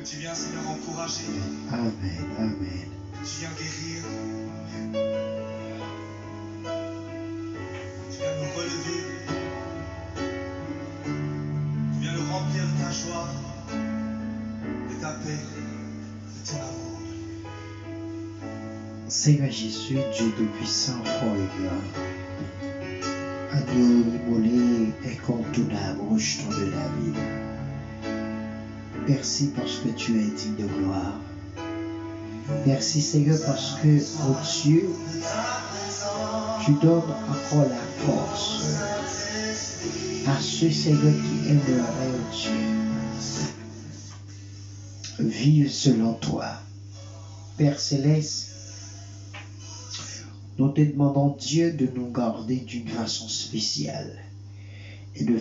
Que tu viens, Seigneur, encourager. Amen, amen. Que tu viens guérir. Tu viens nous relever. Tu viens nous remplir de ta joie, de ta paix, de ton amour. Seigneur Jésus, Dieu Tout-Puissant, fort et grand. Agneau immolé, incontournable, rejeton de la vie. Merci parce que tu es digne de gloire. Merci Seigneur parce que, oh Dieu, tu donnes encore la force à ceux Seigneur qui aimeraient, oh Dieu, vivre selon toi. Père Céleste, nous te demandons Dieu de nous garder d'une façon spéciale et de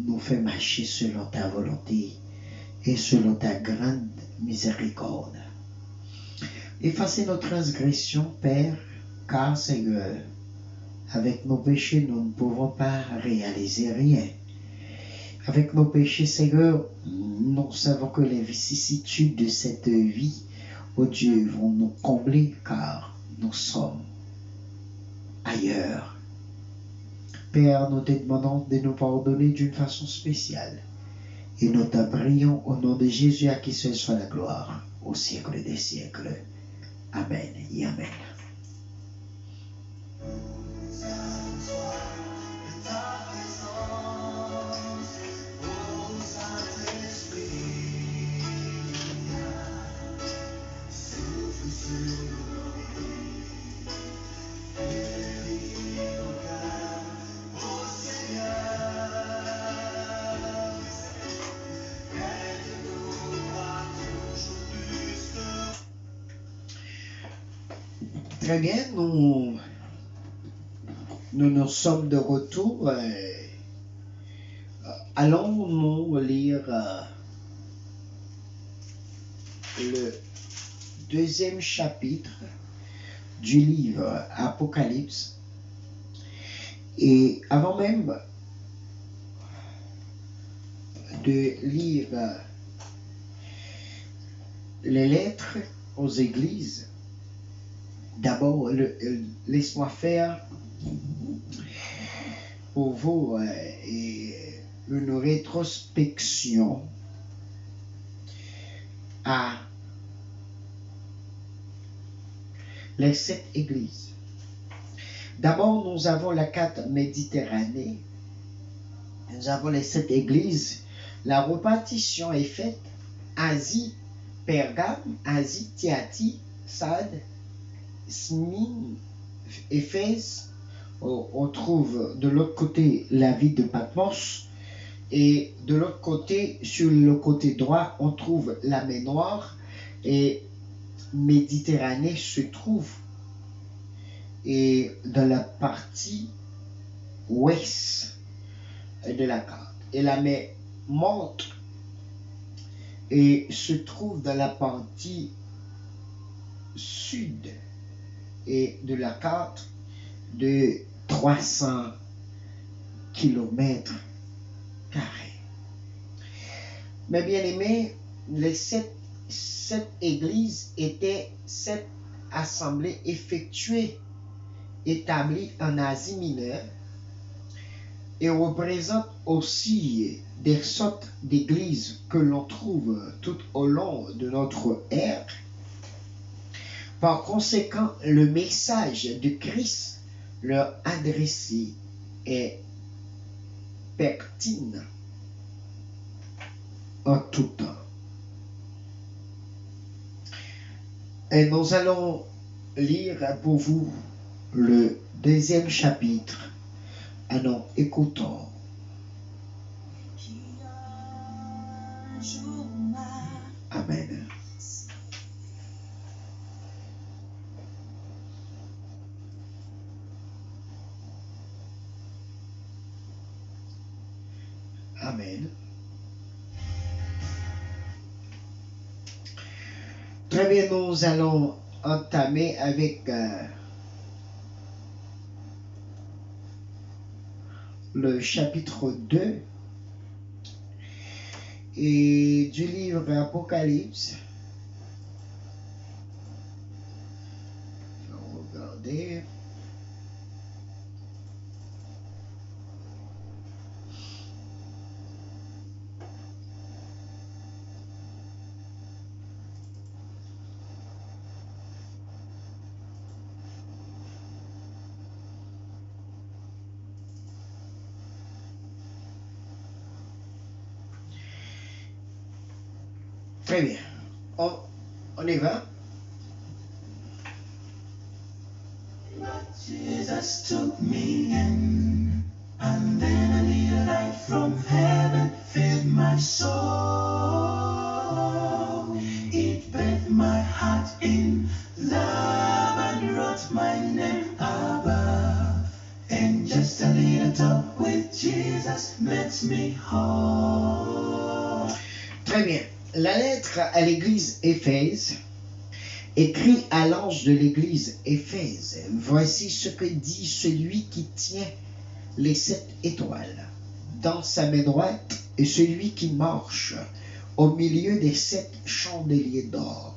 nous faire marcher selon ta volonté et selon ta grande miséricorde. Effacez nos transgressions, Père, car Seigneur, avec nos péchés, nous ne pouvons pas réaliser rien. Avec nos péchés, Seigneur, nous savons que les vicissitudes de cette vie, oh Dieu, vont nous combler car nous sommes ailleurs. Père, nous te demandons de nous pardonner d'une façon spéciale. Et nous te prions au nom de Jésus à qui seul soit la gloire au siècle des siècles. Amen et amen. Très bien, nous sommes de retour. Allons-nous lire le deuxième chapitre du livre Apocalypse. Et avant même de lire les lettres aux églises, d'abord, laisse-moi faire pour vous une rétrospection à les 7 églises. D'abord, nous avons la carte Méditerranée. Nous avons les 7 églises. La répartition est faite: Asie, Pergame, Asie, Thyatire, Sardes, Smyrne, Éphèse. On trouve de l'autre côté la ville de Patmos, et de l'autre côté, sur le côté droit, on trouve la mer Noire, et Méditerranée se trouve et dans la partie ouest de la carte, et la mer Morte et se trouve dans la partie sud et de la carte de 300 km². Mais bien aimés, les sept églises étaient 7 assemblées effectuées, établies en Asie mineure, et représente aussi des sortes d'églises que l'on trouve tout au long de notre ère. Par conséquent, le message de Christ leur adressé est pertinent en tout temps. Et nous allons lire pour vous le deuxième chapitre. Alors, écoutons. Amen. Amen. Très bien, nous allons entamer avec le chapitre 2 et du livre Apocalypse. Regardez. Très bien. On y va. Jesus took me in, and then a little light from heaven filled my soul. It bathed my heart in love and wrote my name above. And just a little talk with Jesus makes me whole. Très bien. La lettre à l'église Éphèse, écrit à l'ange de l'église Éphèse, voici ce que dit celui qui tient les 7 étoiles dans sa main droite et celui qui marche au milieu des 7 chandeliers d'or.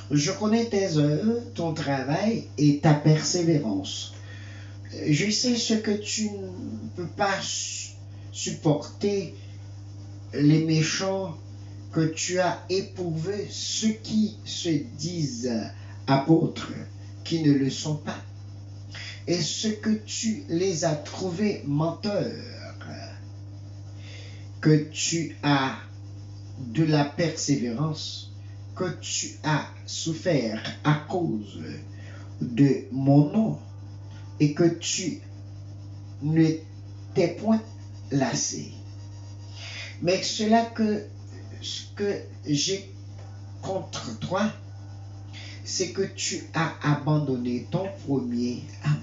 Je connais tes œuvres, ton travail et ta persévérance. Je sais ce que tu ne peux pas supporter, les méchants, que tu as éprouvé ceux qui se disent apôtres, qui ne le sont pas, et ce que tu les as trouvés menteurs, que tu as de la persévérance, que tu as souffert à cause de mon nom, et que tu ne t'es point lassé. Mais ce que j'ai contre toi, c'est que tu as abandonné ton premier amour.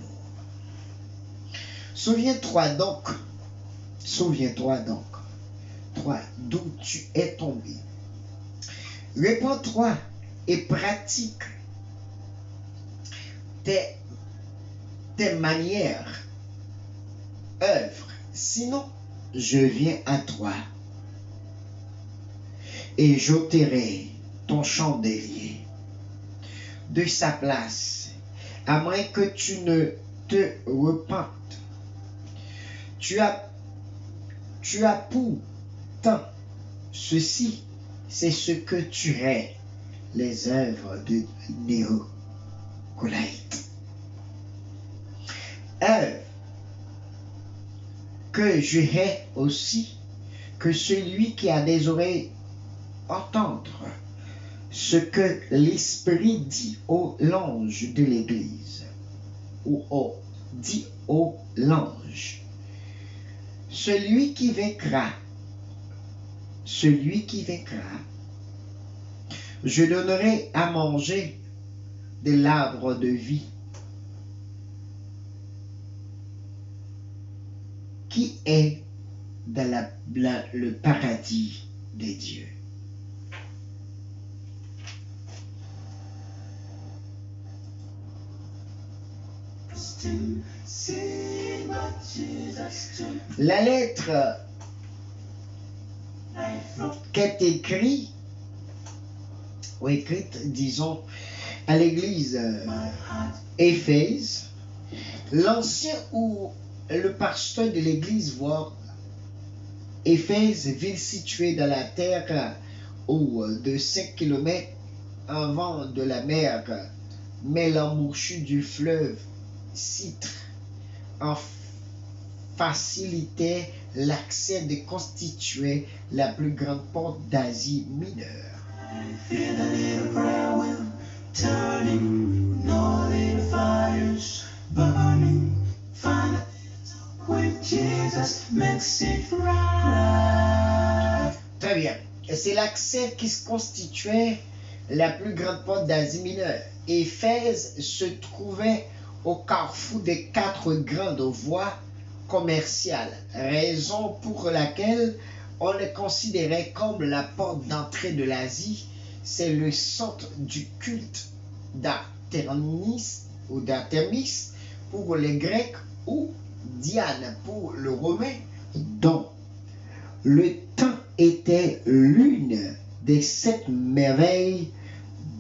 Souviens-toi donc, toi, d'où tu es tombé. Répands-toi et pratique tes manières, œuvres, sinon je viens à toi et j'ôterai ton chandelier de sa place, à moins que tu ne te repentes. Tu as pourtant ceci, c'est ce que tu es, les œuvres de Néo-Colaïte. Œuvres que je hais aussi, que celui qui a des oreilles entendre ce que l'Esprit dit au l'ange de l'Église, ou dit au l'ange. Celui qui vaincra, je donnerai à manger de l'arbre de vie qui est dans le paradis des dieux. La lettre qu'est écrite, ou écrite, disons, à l'église Éphèse, l'ancien ou le pasteur de l'église voit Éphèse, ville située dans la terre de 5 km avant de la mer, mais l'embouchure du fleuve Citre en facilitait l'accès de constituer la plus grande porte d'Asie mineure. Feel a little prayer wheel turning, no little fires burning. Find a little with Jesus makes it right. Très bien. C'est l'accès qui se constituait la plus grande porte d'Asie mineure. Éphèse se trouvait au carrefour des 4 grandes voies commerciales, raison pour laquelle on le considérait comme la porte d'entrée de l'Asie. C'est le centre du culte d'Artémis pour les Grecs ou Diane pour le Romain, dont le temps était l'une des 7 merveilles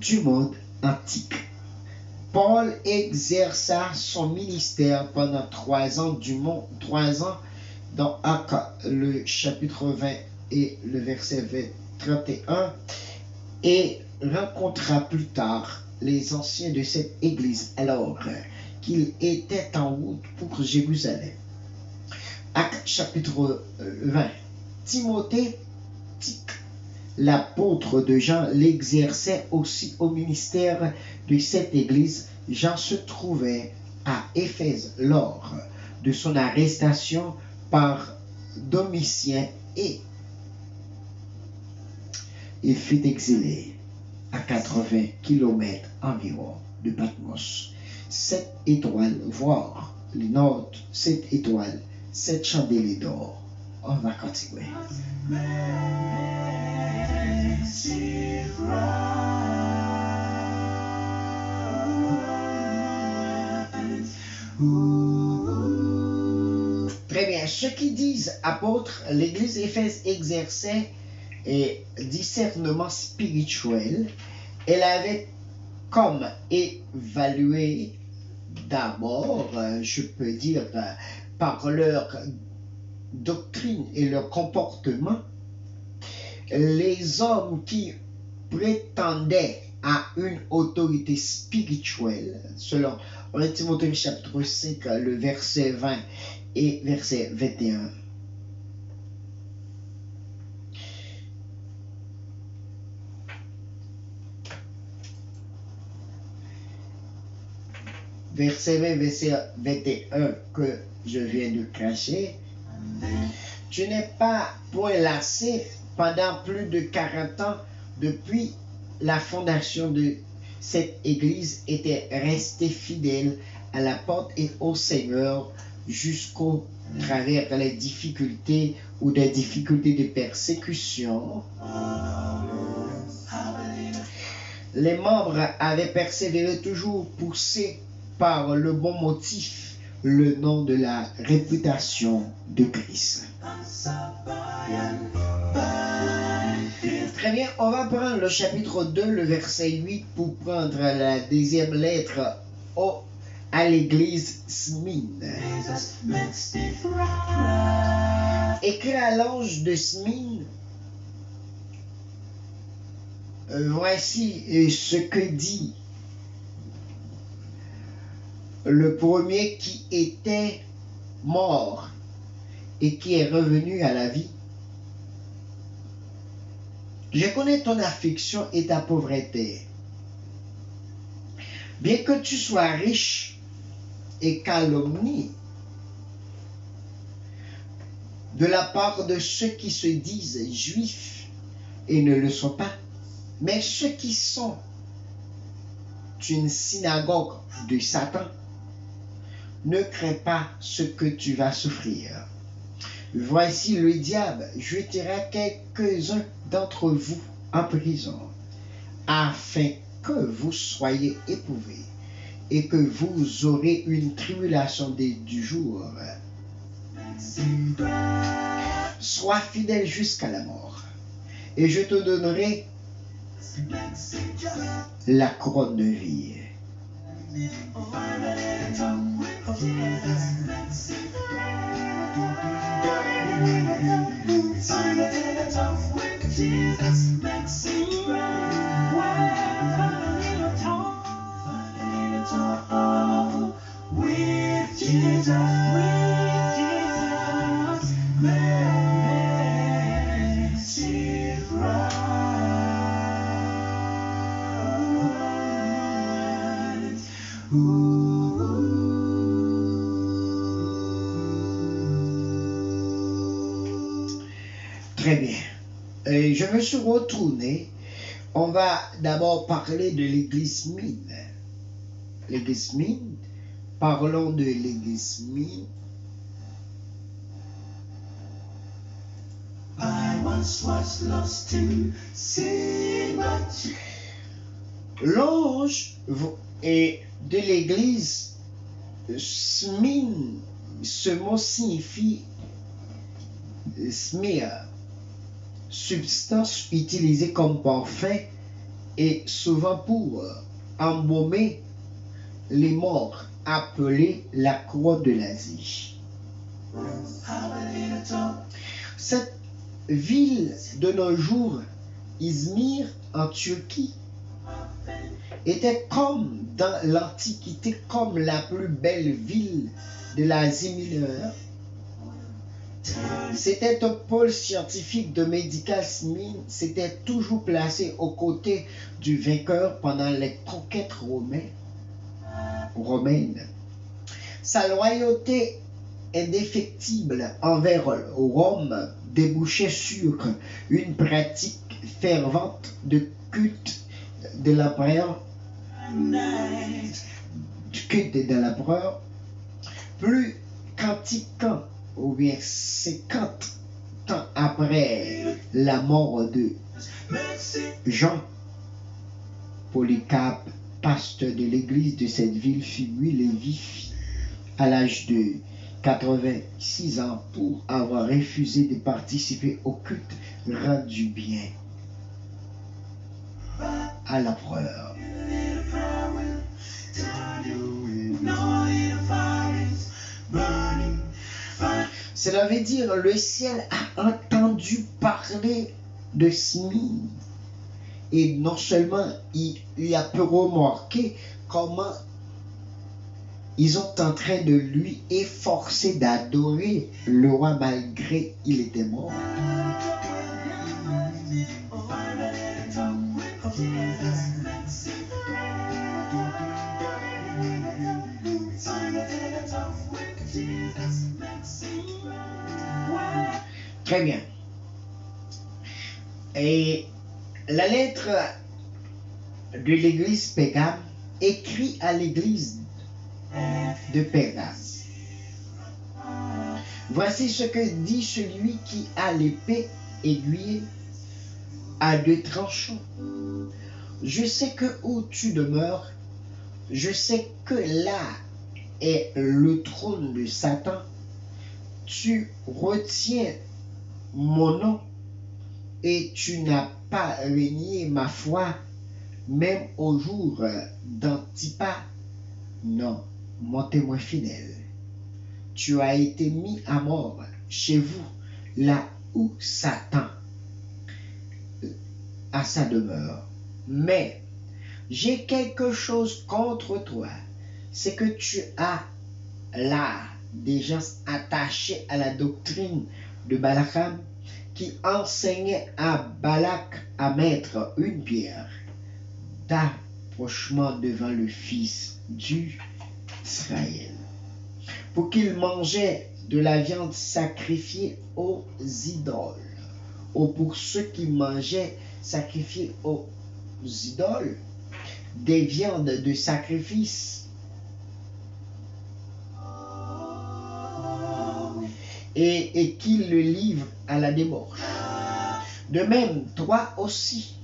du monde antique. Paul exerça son ministère pendant 3 ans dans Actes, le chapitre 20 et le verset 31, et rencontra plus tard les anciens de cette église alors qu'il était en route pour Jérusalem. Actes chapitre 20. Timothée, l'apôtre de Jean, l'exerçait aussi au ministère de cette église. Jean se trouvait à Éphèse lors de son arrestation par Domitien et il fut exilé à 80 km environ de Patmos. 7 étoiles, voire les notes 7 étoiles, 7 chandeliers d'or. On va continuer. Très bien. Ceux qui disent apôtres, l'église d'Éphèse exerçait un discernement spirituel. Elle avait comme évalué d'abord, je peux dire, par leur doctrine et leur comportement, les hommes qui prétendaient à une autorité spirituelle, selon 1 Timothée chapitre 5, le verset 20 et verset 21. Verset 20, verset 21 que je viens de cacher. Tu n'es pas point lassé pendant plus de 40 ans depuis la fondation de cette église, était resté fidèle à la porte et au Seigneur jusqu'au travers les difficultés ou des difficultés de persécution. Les membres avaient persévéré, toujours poussés par le bon motif, le nom de la réputation de Christ. Très bien, on va prendre le chapitre 2, le verset 8 pour prendre la deuxième lettre à l'église Smyrne. Écrit à l'ange de Smyrne, voici ce que dit le premier qui était mort et qui est revenu à la vie. Je connais ton affliction et ta pauvreté. Bien que tu sois riche et calomnie de la part de ceux qui se disent juifs et ne le sont pas, mais ceux qui sont une synagogue de Satan, ne crains pas ce que tu vas souffrir. Voici le diable jetera quelques-uns d'entre vous en prison, afin que vous soyez éprouvés et que vous aurez une tribulation du jour. Sois fidèle jusqu'à la mort, et je te donnerai la couronne de vie. Très bien. Je me suis retourné. On va d'abord parler de l'église mine. L'église mine. Parlons de l'église mine. I once was lost in sin, but L'ange est de l'église Smine. Ce mot signifie smear, substance utilisée comme parfum et souvent pour embaumer les morts, appelée la croix de l'Asie. Cette ville de nos jours, Izmir en Turquie, était comme dans l'Antiquité comme la plus belle ville de l'Asie mineure. C'était un pôle scientifique de Medical Smyrne, s'était toujours placé aux côtés du vainqueur pendant les conquêtes romaines. Sa loyauté indéfectible envers Rome débouchait sur une pratique fervente de culte de l'empereur, plus qu'antiquant ou bien 50 ans après la mort de Jean. Polycarpe, pasteur de l'église de cette ville, fut brûlé vif à l'âge de 86 ans pour avoir refusé de participer au culte rendu bien à l'empereur. Cela veut dire le ciel a entendu parler de Smyrne et non seulement il a pu remarquer comment ils sont en train de lui efforcer d'adorer le roi malgré il était mort. Très bien. Et la lettre de l'église Pérgame écrit à l'église de Pérgame. Voici ce que dit celui qui a l'épée aiguillée à deux tranchants. Je sais que où tu demeures, je sais que là est le trône de Satan. Tu retiens mon nom et tu n'as pas renié ma foi, même au jour d'Antipas, non, mon témoin fidèle. Tu as été mis à mort chez vous, là où Satan a sa demeure. Mais j'ai quelque chose contre toi, c'est que tu as là des gens attachés à la doctrine de Balacham qui enseignait à Balak à mettre une pierre d'approchement devant le fils d'Israël pour qu'il mangeait de la viande sacrifiée aux idoles, ou pour ceux qui mangeaient sacrifiés aux idoles des viandes de sacrifice et qu'il le livre à la débauche. De même, toi aussi,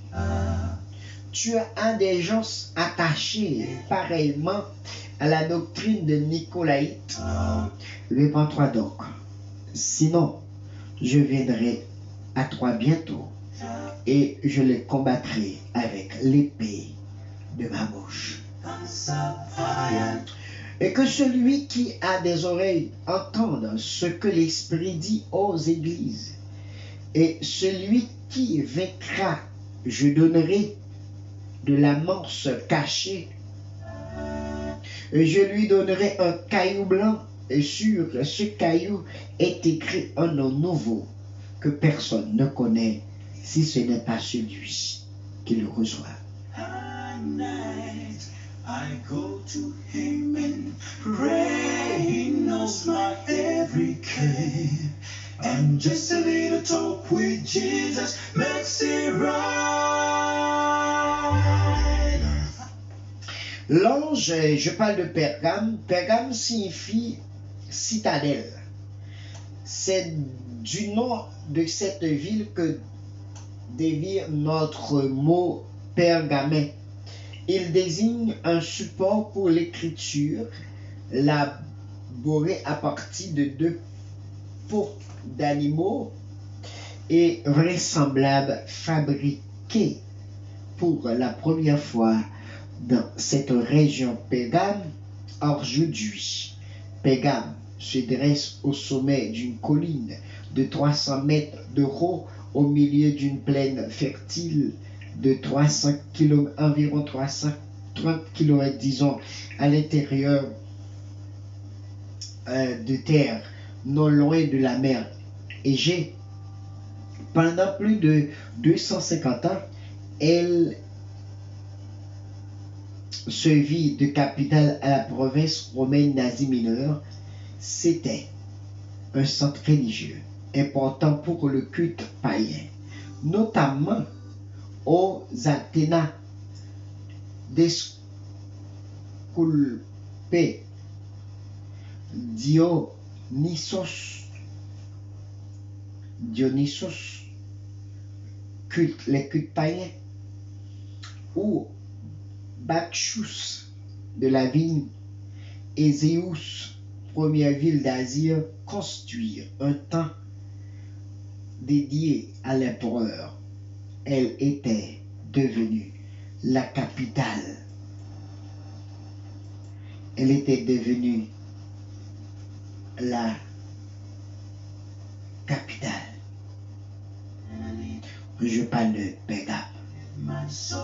tu as des gens attachés pareillement à la doctrine de Nicolaïte. Répands-toi donc, sinon je viendrai à toi bientôt et je les combattrai avec l'épée de ma bouche. Et que celui qui a des oreilles entende ce que l'Esprit dit aux églises. Et celui qui vaincra, je donnerai de la manse cachée. Et je lui donnerai un caillou blanc, et sur ce caillou est écrit un nom nouveau que personne ne connaît, si ce n'est pas celui qui le reçoit. I go to him and pray. He knows my every care. And just a little talk with Jesus makes it right. L'ange, je parle de Pergame. Pergame signifie citadelle. C'est du nom de cette ville que dévie notre mot pergamen. Il désigne un support pour l'écriture, élaboré à partir de 2 peaux d'animaux et vraisemblable fabriqué pour la première fois dans cette région Pérgame. Aujourd'hui, Pérgame se dresse au sommet d'une colline de 300 mètres de haut au milieu d'une plaine fertile de environ 330 km, disons, à l'intérieur de terre, non loin de la mer Égée. Pendant plus de 250 ans, elle se vit de capitale à la province romaine d'Asie mineure. C'était un centre religieux important pour le culte païen, notamment aux Athénas d'Esculape, Dionysos, les cultes païens, ou Bacchus de la vigne, et Zéus, première ville d'Asie, construire un temple dédié à l'empereur. Elle était devenue la capitale. Elle était devenue la capitale. Je parle de Pérgame. My soul,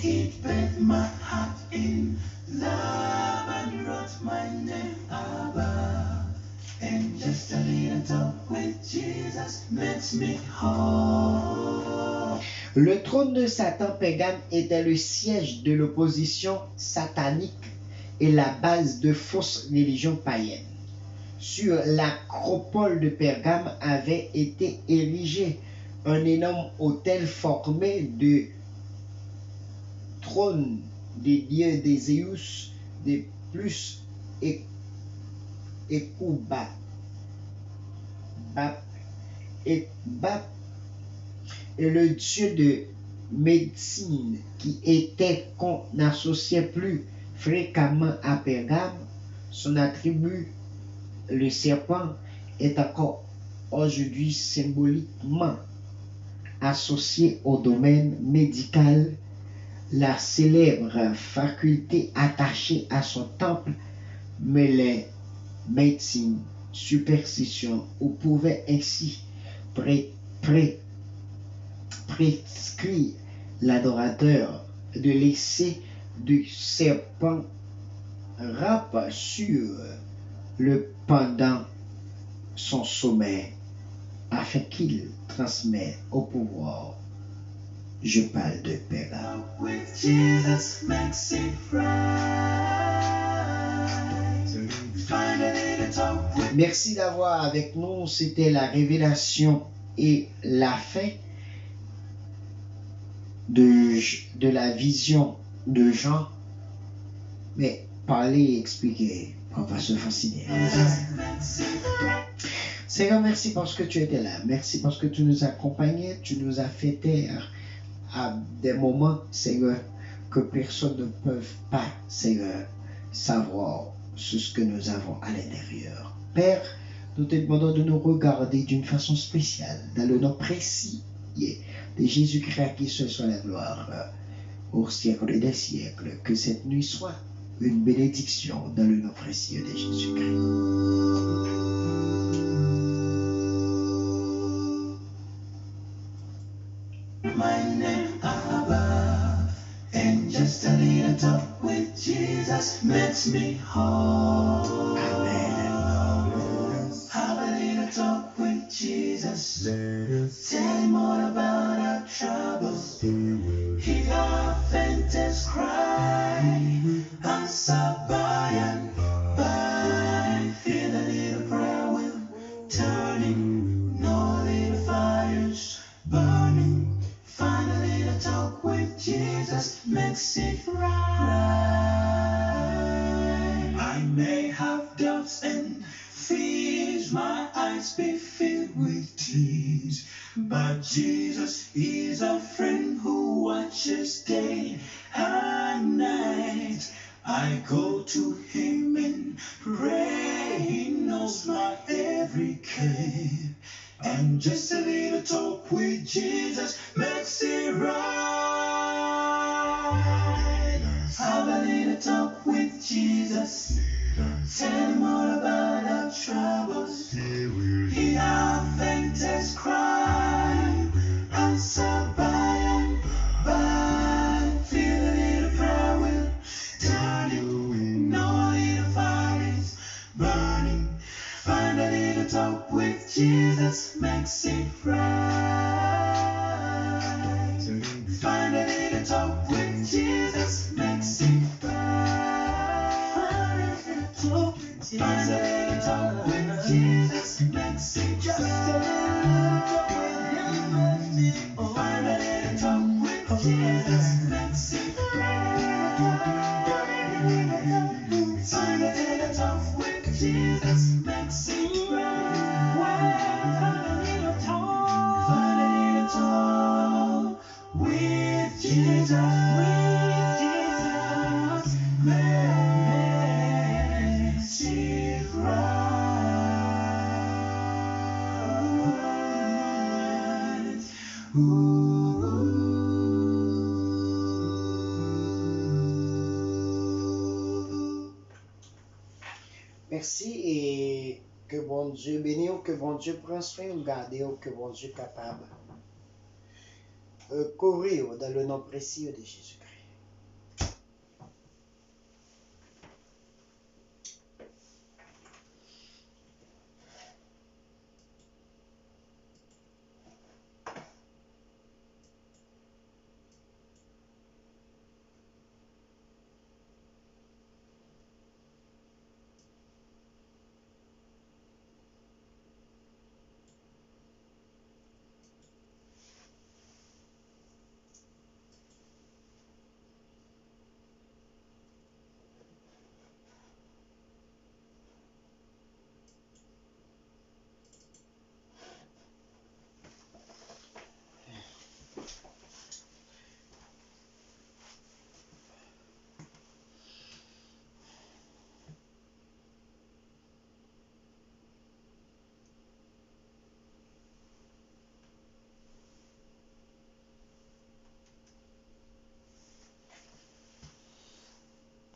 it breathed my heart in love and wrote my name above. And just a little talk with Jesus makes me whole. Le trône de Satan, Pérgame, était le siège de l'opposition satanique et la base de fausses religions païennes. Sur l'acropole de Pérgame avait été érigé un énorme autel formé de trônes des dieux des Zéus, des plus et le dieu de médecine qu'on associait plus fréquemment à Pérgame. Son attribut, le serpent, est encore aujourd'hui symboliquement associé au domaine médical. La célèbre faculté attachée à son temple mêlait médecine, superstition, ou pouvait ainsi prescrire l'adorateur de laisser du serpent râpe sur le pendant son sommet afin qu'il transmette au pouvoir. Je parle de Pérgame. With Jesus makes it right. Finally the talk with Merci d'avoir avec nous. C'était la révélation et la fin de la vision de Jean. Mais parler et expliquer, on va se fasciner. Seigneur, merci parce que tu étais là. Merci parce que tu nous accompagnais. Tu nous as fait taire à des moments, Seigneur, que personne ne peut pas, Seigneur, savoir ce que nous avons à l'intérieur. Père, nous te demandons de nous regarder d'une façon spéciale, dans le nom précis de Jésus-Christ, à qui ce soit la gloire. au siècle des siècles. Que cette nuit soit une bénédiction dans le nom précieux de Jésus-Christ. My name Abba, and just a little talk with Jesus makes me whole. Amen. Have a little talk with Jesus. Tell him all about our troubles. Hear our faintest cry. Answer by and by. Feel a little prayer wheel turning. No little fires burning. Find a little talk with Jesus makes it right. I may have doubts and fears, my eyes be filled with tears, but Jesus is a friend who watches day and night. I go to him and pray, he knows my every care. And just a little talk with Jesus makes it right. Have a little talk with Jesus. Tell him all about our troubles. Hear our faintest cry. Answer by and by. Feel a little prayer will turn it. No little fire is burning. Find a little talk with Jesus makes it right. Find a little talk with Jesus makes it right. Find a little talk with Jesus makes it right. Find a little talk with Jesus makes it right. Find a little talk with Jesus makes it right. Find a little talk with Jesus. Makes it right. Merci et que bon Dieu bénisse, que bon Dieu prenne soin, garde, que bon Dieu capable. Couvrir dans le nom précieux de Jésus.